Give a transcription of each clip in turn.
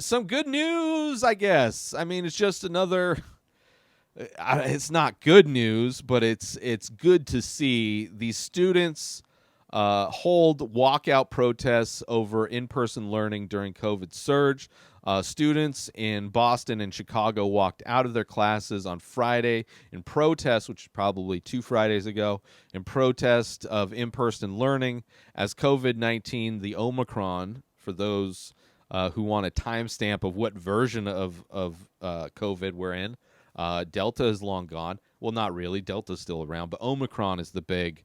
some good news, I guess. I mean, it's just another. It's not good news, but it's good to see these students hold walkout protests over in-person learning during COVID surge. Students in Boston and Chicago walked out of their classes on Friday in protest, which is probably 2 Fridays ago, in protest of in-person learning as COVID-19, the Omicron, for those who want a timestamp of what version of COVID we're in. Delta is long gone. Well, not really. Delta's still around, but Omicron is the big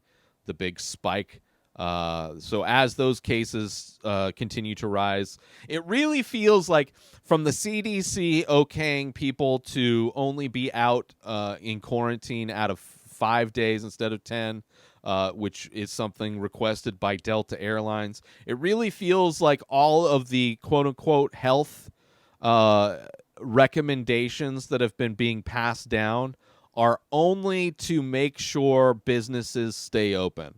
spike. So as those cases continue to rise, it really feels like from the CDC okaying people to only be out in quarantine out of 5 days instead of 10, which is something requested by Delta Airlines. It really feels like all of the quote-unquote health recommendations that have been being passed down are only to make sure businesses stay open.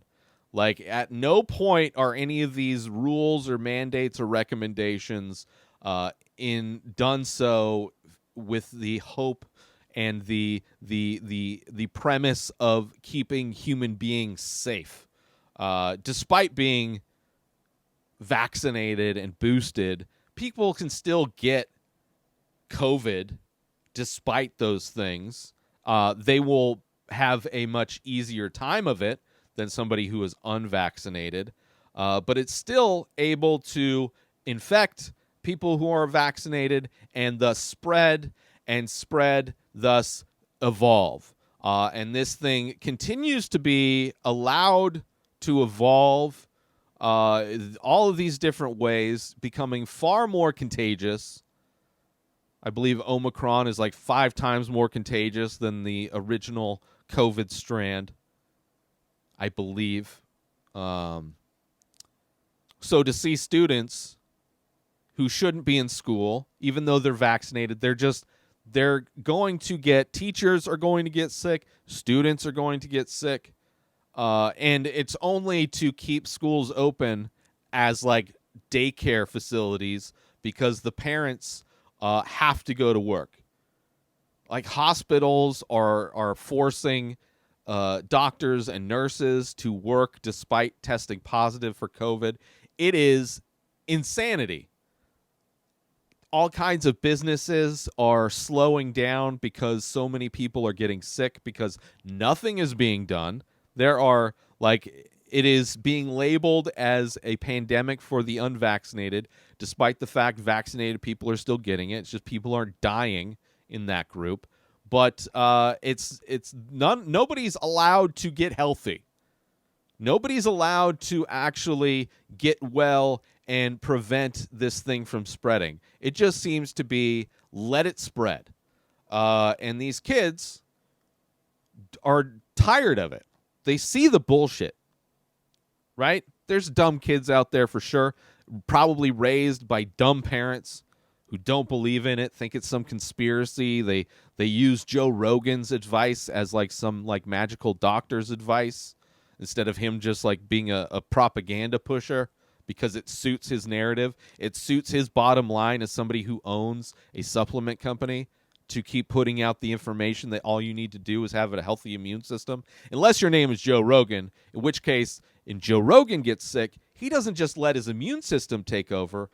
Like, at no point are any of these rules or mandates or recommendations done so with the hope and the premise of keeping human beings safe. Despite being vaccinated and boosted, people can still get COVID despite those things. They will have a much easier time of it than somebody who is unvaccinated, but it's still able to infect people who are vaccinated and thus spread, thus evolve. And this thing continues to be allowed to evolve all of these different ways, becoming far more contagious. I believe Omicron is like 5 times more contagious than the original COVID strand. I believe. So to see students who shouldn't be in school, even though they're vaccinated, they're going to get, teachers are going to get sick, students are going to get sick, and it's only to keep schools open as like daycare facilities because the parents have to go to work. Like, hospitals are forcing doctors and nurses to work despite testing positive for COVID. It is insanity. All kinds of businesses are slowing down because so many people are getting sick because nothing is being done. There are, like, it is being labeled as a pandemic for the unvaccinated, despite the fact vaccinated people are still getting it. It's just people aren't dying in that group. But nobody's allowed to get healthy. Nobody's allowed to actually get well and prevent this thing from spreading. It just seems to be let it spread. And these kids are tired of it. They see the bullshit, right? There's dumb kids out there for sure, probably raised by dumb parents who don't believe in it, think it's some conspiracy. They use Joe Rogan's advice as like some like magical doctor's advice instead of him just like being a propaganda pusher because it suits his narrative. It suits his bottom line as somebody who owns a supplement company to keep putting out the information that all you need to do is have a healthy immune system. Unless your name is Joe Rogan, in which case, when Joe Rogan gets sick, he doesn't just let his immune system take over.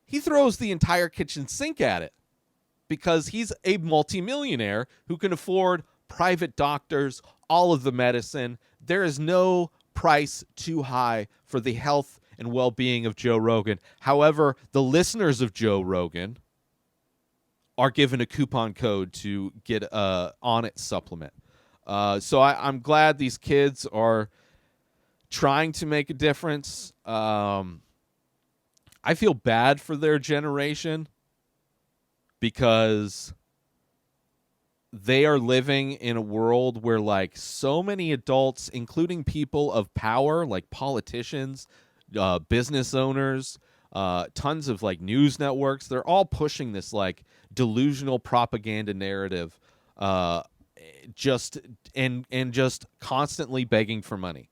He throws the entire kitchen sink at it because he's a multimillionaire who can afford private doctors, all of the medicine. There is no price too high for the health and well-being of Joe Rogan. However, the listeners of Joe Rogan are given a coupon code to get a Onnit supplement. So I'm glad these kids are trying to make a difference. I feel bad for their generation because they are living in a world where like so many adults, including people of power, like politicians, business owners, tons of like news networks, they're all pushing this like delusional propaganda narrative, just constantly begging for money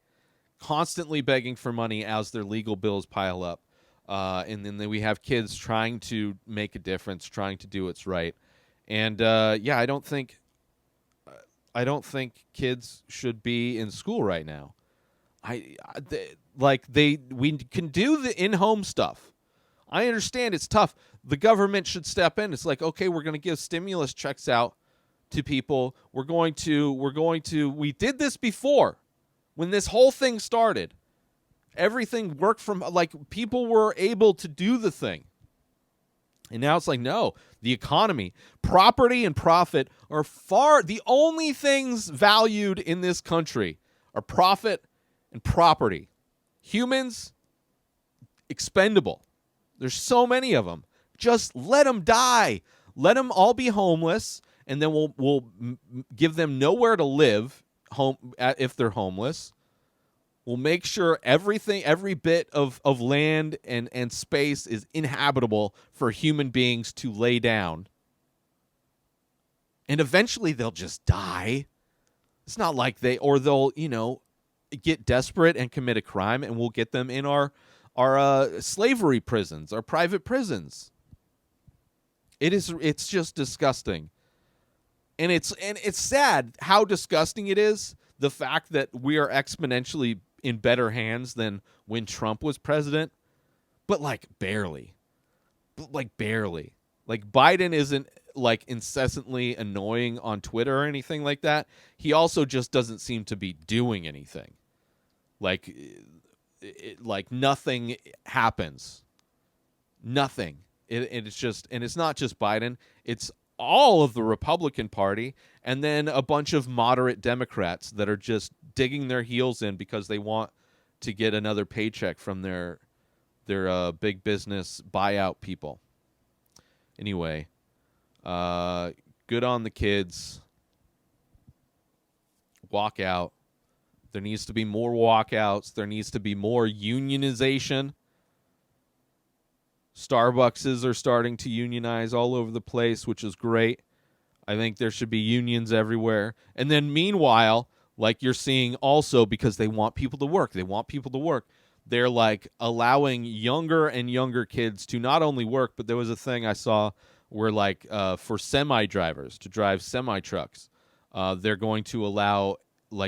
as their legal bills pile up. And then we have kids trying to make a difference, trying to do what's right. And yeah, I don't think kids should be in school right now. We can do the in-home stuff. I understand it's tough. The government should step in. It's like, okay, we're going to give stimulus checks out to people. We did this before when this whole thing started. Everything worked from, like, people were able to do the thing. And now it's like, no, the economy, property and profit are the only things valued in this country are profit and property. Humans, expendable. There's so many of them. Just let them die. Let them all be homeless, and then we'll give them nowhere to live if they're homeless. We'll make sure every bit of land and space is inhabitable for human beings to lay down. And eventually they'll just die. It's not like they'll, get desperate and commit a crime, and we'll get them in our slavery prisons, our private prisons. It's just disgusting. And it's sad how disgusting it is, the fact that we are exponentially in better hands than when Trump was president, but barely. Like Biden isn't like incessantly annoying on Twitter or anything like that. He also just doesn't seem to be doing anything. Like nothing happens. Nothing. It's not just Biden. It's all of the Republican Party, and then a bunch of moderate Democrats that are just digging their heels in because they want to get another paycheck from their big business buyout people. Anyway, good on the kids. Walk out. There needs to be more walkouts. There needs to be more unionization. Starbucks are starting to unionize all over the place, which is great. I think there should be unions everywhere. And then meanwhile, like you're seeing also, because they want people to work. They're like allowing younger and younger kids to not only work, but there was a thing I saw where for semi drivers to drive semi trucks, they're going to allow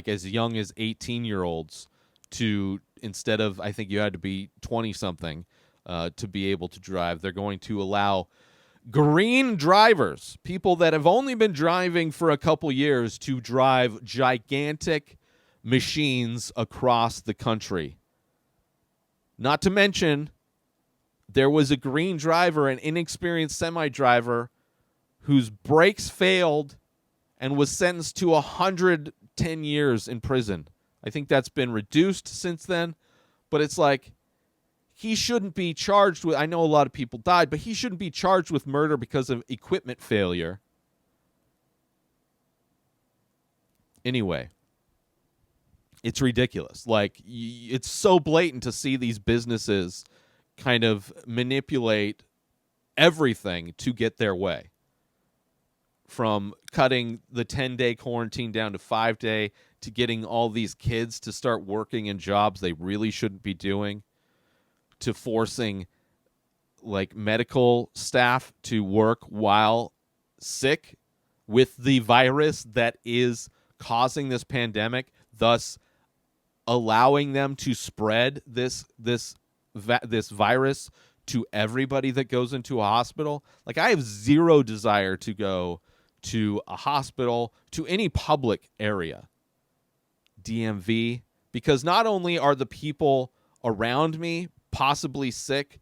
as young as 18-year-olds to, instead of, I think you had to be 20 something, to be able to drive. They're going to allow green drivers, people that have only been driving for a couple years, to drive gigantic machines across the country. Not to mention, there was a green driver, an inexperienced semi-driver, whose brakes failed and was sentenced to 110 years in prison. I think that's been reduced since then, but it's like, he shouldn't be charged with, I know a lot of people died, but he shouldn't be charged with murder because of equipment failure. Anyway, it's ridiculous. It's so blatant to see these businesses kind of manipulate everything to get their way. From cutting the 10-day quarantine down to 5-day, to getting all these kids to start working in jobs they really shouldn't be doing, to forcing medical staff to work while sick with the virus that is causing this pandemic, thus allowing them to spread this virus to everybody that goes into a hospital. I have zero desire to go to a hospital, to any public area, DMV, because not only are the people around me possibly sick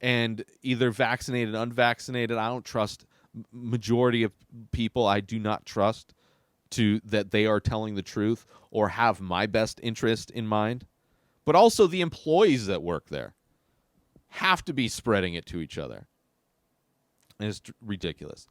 and either vaccinated, unvaccinated. I don't trust majority of people. I do not trust that they are telling the truth or have my best interest in mind. But also the employees that work there have to be spreading it to each other. And it's ridiculous.